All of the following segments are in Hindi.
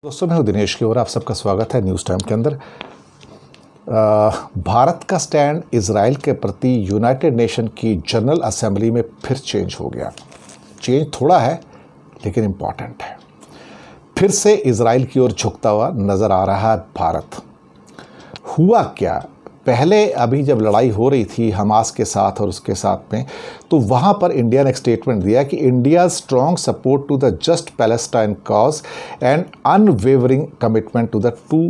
दोस्तों, मैं हूं दिनेश की और आप सबका स्वागत है न्यूज़ टाइम के अंदर। भारत का स्टैंड इजराइल के प्रति यूनाइटेड नेशन की जनरल असेंबली में फिर चेंज हो गया। चेंज थोड़ा है लेकिन इम्पॉर्टेंट है। फिर से इजराइल की ओर झुकता हुआ नज़र आ रहा है भारत। हुआ क्या, पहले अभी जब लड़ाई हो रही थी हमास के साथ और उसके साथ में, तो वहाँ पर इंडिया ने एक स्टेटमेंट दिया कि India strong support to the just Palestine cause and unwavering commitment to the two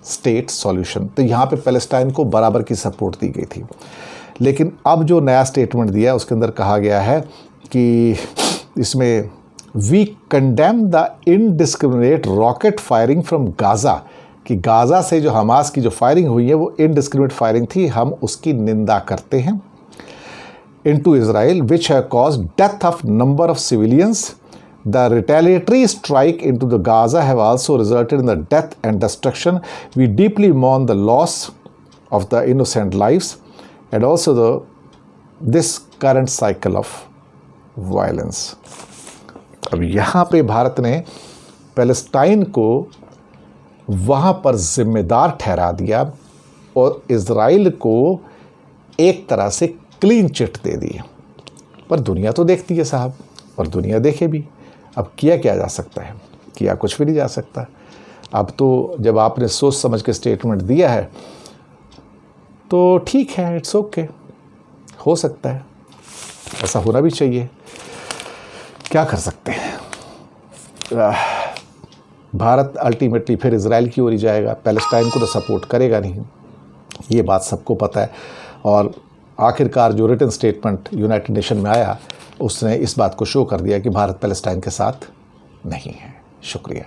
state solution. तो यहाँ पे पैलेस्टाइन को बराबर की सपोर्ट दी गई थी। लेकिन अब जो नया स्टेटमेंट दिया उसके अंदर कहा गया है कि इसमें we condemn the indiscriminate rocket firing from Gaza, कि गाज़ा से जो हमास की जो फायरिंग हुई है वो इनडिस्क्रिमिनेट फायरिंग थी, हम उसकी निंदा करते हैं। Into Israel which have caused death of number of civilians, the retaliatory strike into the Gaza have also resulted in the death and destruction. We deeply mourn the loss of the innocent lives and also this current cycle of violence. अब यहाँ पे भारत ने पैलेस्टाइन को वहाँ पर जिम्मेदार ठहरा दिया और इजराइल को एक तरह से क्लीन चिट दे दी। पर दुनिया तो देखती है साहब, और दुनिया देखे भी। अब किया क्या जा सकता है? किया कुछ भी नहीं जा सकता। अब तो जब आपने सोच समझ के स्टेटमेंट दिया है तो ठीक है, इट्स ओके, हो सकता है, ऐसा होना भी चाहिए। क्या कर सकते हैं? भारत अल्टीमेटली फिर इजराइल की ओर ही जाएगा, पैलेस्टाइन को तो सपोर्ट करेगा नहीं, ये बात सबको पता है। और आखिरकार जो रिटन स्टेटमेंट यूनाइटेड नेशन में आया उसने इस बात को शो कर दिया कि भारत पैलेस्टाइन के साथ नहीं है। शुक्रिया।